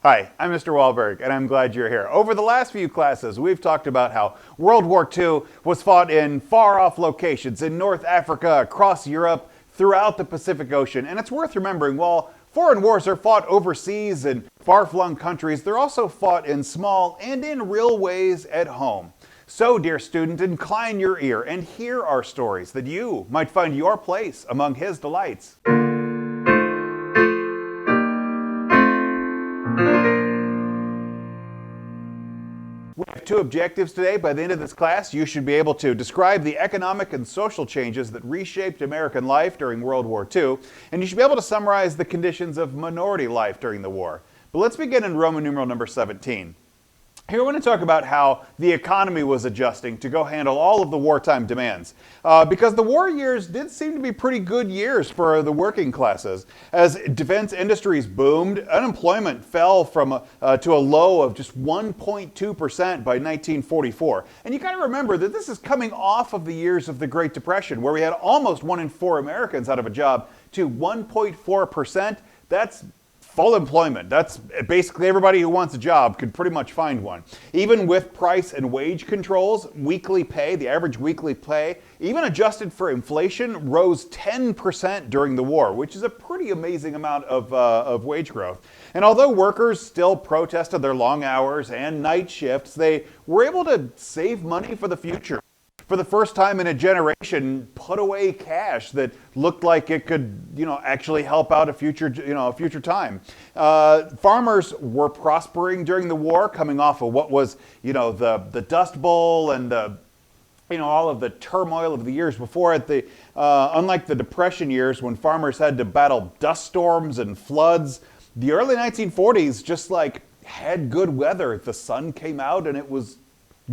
Hi, I'm Mr. Wahlberg, and I'm glad you're here. Over the last few classes, we've talked about how World War II was fought in far-off locations in North Africa, across Europe, throughout the Pacific Ocean. And it's worth remembering, while foreign wars are fought overseas in far-flung countries, they're also fought in small and in real ways at home. So, dear student, incline your ear and hear our stories that you might find your place among his delights. We have two objectives today. By the end of this class, you should be able to describe the economic and social changes that reshaped American life during World War II, and you should be able to summarize the conditions of minority life during the war. But let's begin in Roman numeral number 17. Here I want to talk about how the economy was adjusting to go handle all of the wartime demands. Because the war years did seem to be pretty good years for the working classes. As defense industries boomed, unemployment fell to a low of just 1.2% by 1944. And you got to remember that this is coming off of the years of the Great Depression, where we had almost 1 in 4 Americans out of a job, to 1.4%. That's full employment. That's basically everybody who wants a job could pretty much find one. Even with price and wage controls, weekly pay, the average weekly pay, even adjusted for inflation, rose 10% during the war, which is a pretty amazing amount of wage growth. And although workers still protested their long hours and night shifts, they were able to save money for the future. For the first time in a generation, put away cash that looked like it could, actually help out a future time. Farmers were prospering during the war, coming off of what was, the Dust Bowl and all of the turmoil of the years before it. Unlike the Depression years when farmers had to battle dust storms and floods, the early 1940s just had good weather. The sun came out and it was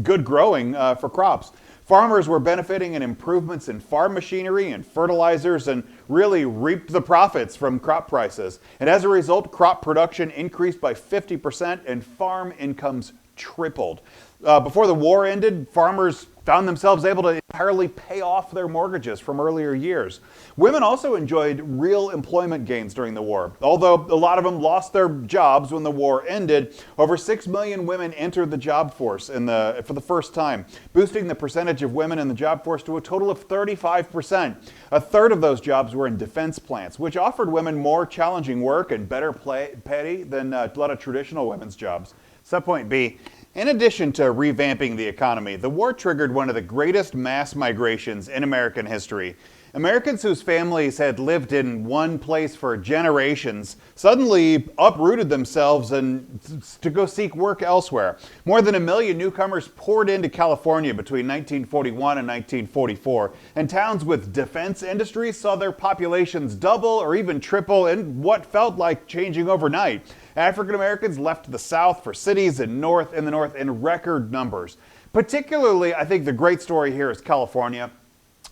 good growing for crops. Farmers were benefiting in improvements in farm machinery and fertilizers and really reaped the profits from crop prices. And as a result, crop production increased by 50% and farm incomes tripled. Before the war ended, farmers found themselves able to entirely pay off their mortgages from earlier years. Women also enjoyed real employment gains during the war. Although a lot of them lost their jobs when the war ended, over 6 million women entered the job force for the first time, boosting the percentage of women in the job force to a total of 35%. A third of those jobs were in defense plants, which offered women more challenging work and better pay than a lot of traditional women's jobs. Subpoint B. In addition to revamping the economy, the war triggered one of the greatest mass migrations in American history. Americans whose families had lived in one place for generations suddenly uprooted themselves and to go seek work elsewhere. More than 1 million newcomers poured into California between 1941 and 1944, and towns with defense industries saw their populations double or even triple in what felt like changing overnight. African Americans left the South for cities in the North in record numbers. Particularly, I think the great story here is California,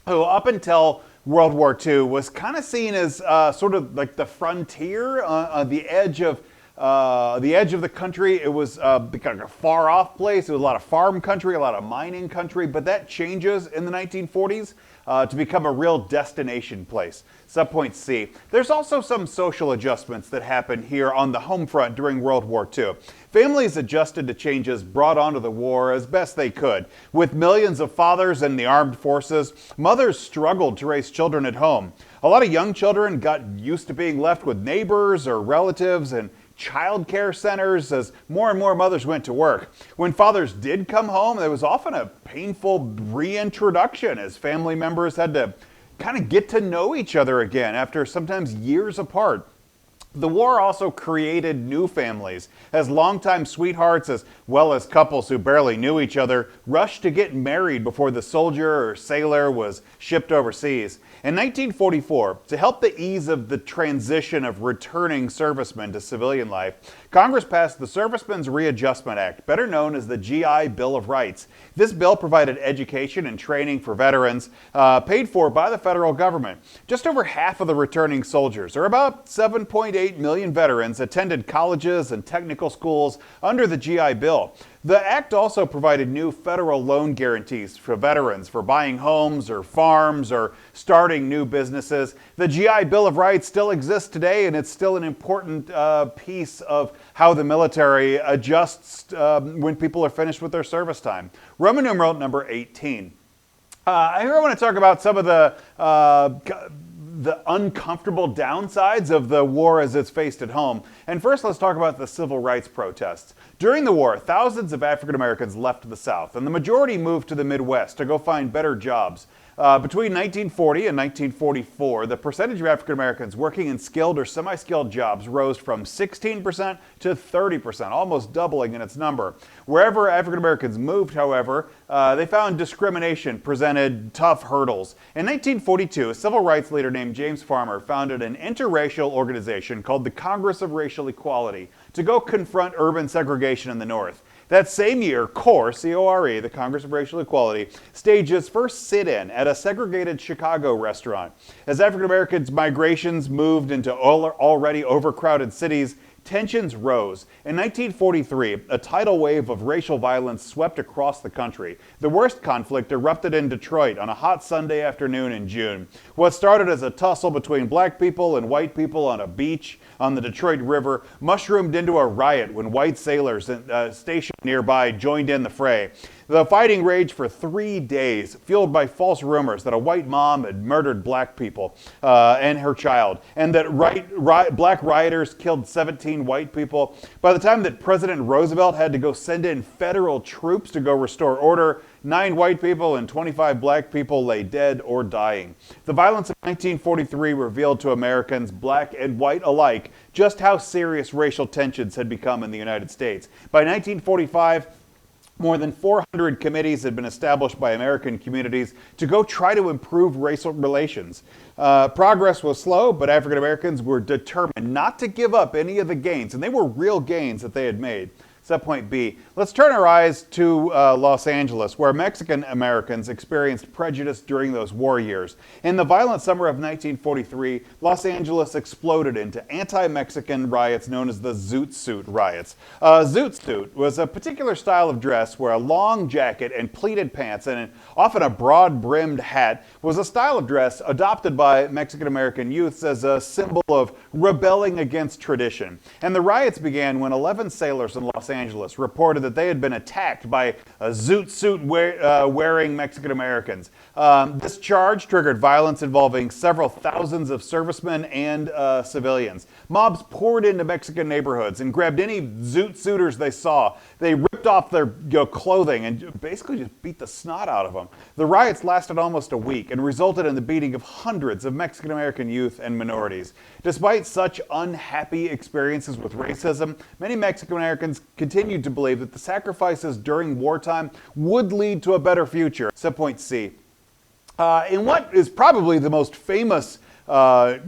who up until World War II was kind of seen as sort of like the frontier, the edge of the country. It was kind of a far off place. It was a lot of farm country, a lot of mining country, but that changes in the 1940s to become a real destination place. Subpoint C. There's also some social adjustments that happened here on the home front during World War II. Families adjusted to changes brought onto the war as best they could. With millions of fathers in the armed forces, mothers struggled to raise children at home. A lot of young children got used to being left with neighbors or relatives and child care centers as more and more mothers went to work. When fathers did come home, there was often a painful reintroduction as family members had to kind of get to know each other again after sometimes years apart. The war also created new families, as longtime sweethearts as well as couples who barely knew each other rushed to get married before the soldier or sailor was shipped overseas. In 1944, to help the ease of the transition of returning servicemen to civilian life, Congress passed the Servicemen's Readjustment Act, better known as the GI Bill of Rights. This bill provided education and training for veterans, paid for by the federal government. Just over half of the returning soldiers, or about 7.8 million veterans, attended colleges and technical schools under the GI Bill. The act also provided new federal loan guarantees for veterans for buying homes or farms or starting new businesses. The GI Bill of Rights still exists today, and it's still an important piece of how the military adjusts when people are finished with their service time. Roman numeral number 18. Here I want to talk about some of the uncomfortable downsides of the war as it's faced at home. And first, let's talk about the civil rights protests. During the war, thousands of African Americans left the South, and the majority moved to the Midwest to go find better jobs. Between 1940 and 1944, the percentage of African Americans working in skilled or semi-skilled jobs rose from 16% to 30%, almost doubling in its number. Wherever African Americans moved, however, they found discrimination presented tough hurdles. In 1942, a civil rights leader named James Farmer founded an interracial organization called the Congress of Racial Equality to go confront urban segregation in the North. That same year, CORE, C-O-R-E, the Congress of Racial Equality, staged its first sit-in at a segregated Chicago restaurant. As African Americans' migrations moved into already overcrowded cities, tensions rose. In 1943, a tidal wave of racial violence swept across the country. The worst conflict erupted in Detroit on a hot Sunday afternoon in June. What started as a tussle between black people and white people on a beach on the Detroit River mushroomed into a riot when white sailors stationed nearby joined in the fray. The fighting raged for 3 days, fueled by false rumors that a white mom had murdered black people and her child, and that black rioters killed 17 white people. By the time that President Roosevelt had to go send in federal troops to go restore order, 9 white people and 25 black people lay dead or dying. The violence of 1943 revealed to Americans, black and white alike, just how serious racial tensions had become in the United States. By 1945, more than 400 committees had been established by American communities to go try to improve racial relations. Progress was slow, but African Americans were determined not to give up any of the gains, and they were real gains that they had made. Subpoint B. Let's turn our eyes to Los Angeles, where Mexican Americans experienced prejudice during those war years. In the violent summer of 1943, Los Angeles exploded into anti-Mexican riots known as the Zoot Suit riots. Zoot Suit was a particular style of dress where a long jacket and pleated pants and often a broad-brimmed hat was a style of dress adopted by Mexican American youths as a symbol of rebelling against tradition. And the riots began when 11 sailors in Los Angeles reported that they had been attacked by Zoot Suit wearing Mexican Americans. This charge triggered violence involving several thousands of servicemen and civilians. Mobs poured into Mexican neighborhoods and grabbed any Zoot Suiters they saw. They ripped off their clothing and basically just beat the snot out of them. The riots lasted almost a week and resulted in the beating of hundreds of Mexican American youth and minorities. Despite such unhappy experiences with racism, many Mexican Americans continued to believe that the sacrifices during wartime would lead to a better future. Subpoint C. In what is probably the most famous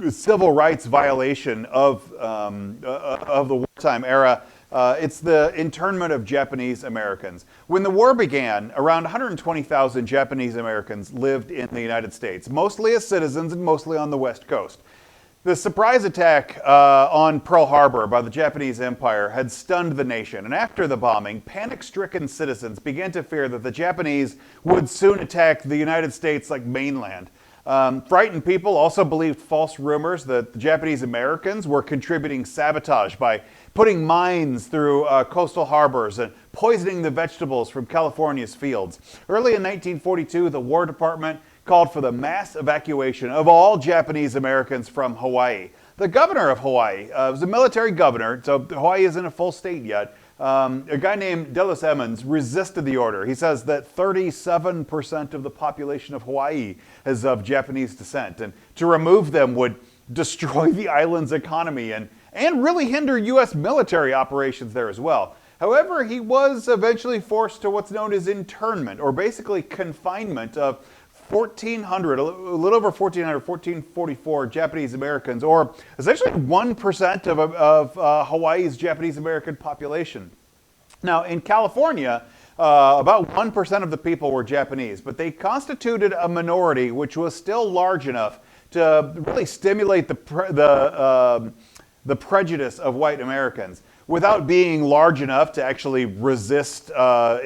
civil rights violation of the wartime era, it's the internment of Japanese Americans. When the war began, around 120,000 Japanese Americans lived in the United States, mostly as citizens and mostly on the West Coast. The surprise attack on Pearl Harbor by the Japanese Empire had stunned the nation, and after the bombing, panic-stricken citizens began to fear that the Japanese would soon attack the United States like mainland. Frightened people also believed false rumors that the Japanese Americans were contributing sabotage by putting mines through coastal harbors and poisoning the vegetables from California's fields. Early in 1942, the War Department called for the mass evacuation of all Japanese Americans from Hawaii. The governor of Hawaii was a military governor, so Hawaii isn't a full state yet. A guy named Douglas Emmons resisted the order. He says that 37% of the population of Hawaii is of Japanese descent, and to remove them would destroy the island's economy and really hinder U.S. military operations there as well. However, he was eventually forced to what's known as internment, or basically confinement of 1,400, a little over 1,444 Japanese Americans, or essentially 1% of Hawaii's Japanese American population. Now, in California, about 1% of the people were Japanese, but they constituted a minority which was still large enough to really stimulate the prejudice of white Americans without being large enough to actually resist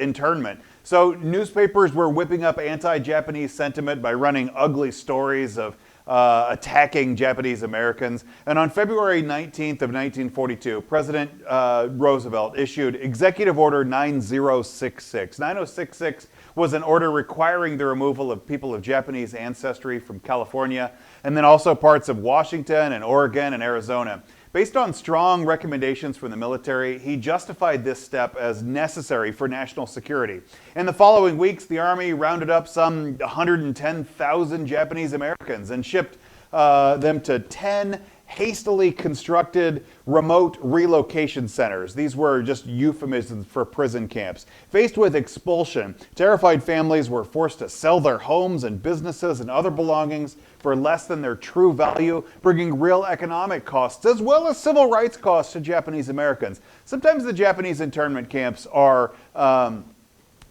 internment. So newspapers were whipping up anti-Japanese sentiment by running ugly stories of attacking Japanese Americans. And on February 19th of 1942, President Roosevelt issued Executive Order 9066. 9066 was an order requiring the removal of people of Japanese ancestry from California, and then also parts of Washington and Oregon and Arizona. Based on strong recommendations from the military, he justified this step as necessary for national security. In the following weeks, the Army rounded up some 110,000 Japanese Americans and shipped them to 10 hastily constructed remote relocation centers. These were just euphemisms for prison camps. Faced with expulsion, terrified families were forced to sell their homes and businesses and other belongings for less than their true value, bringing real economic costs as well as civil rights costs to Japanese Americans. Sometimes the Japanese internment camps are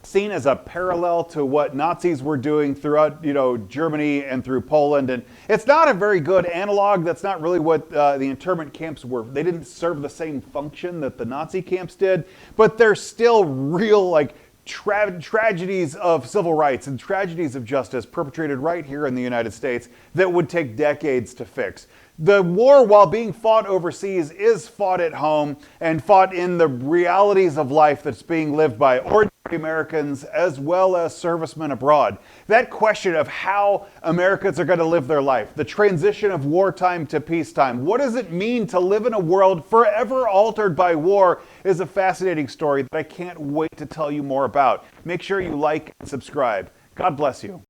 seen as a parallel to what Nazis were doing throughout, Germany and through Poland. And it's not a very good analog. That's not really what the internment camps were. They didn't serve the same function that the Nazi camps did, but they're still real, tragedies of civil rights and tragedies of justice perpetrated right here in the United States that would take decades to fix. The war, while being fought overseas, is fought at home and fought in the realities of life that's being lived by ordinary Americans as well as servicemen abroad. That question of how Americans are going to live their life, the transition of wartime to peacetime, what does it mean to live in a world forever altered by war, is a fascinating story that I can't wait to tell you more about. Make sure you like and subscribe. God bless you.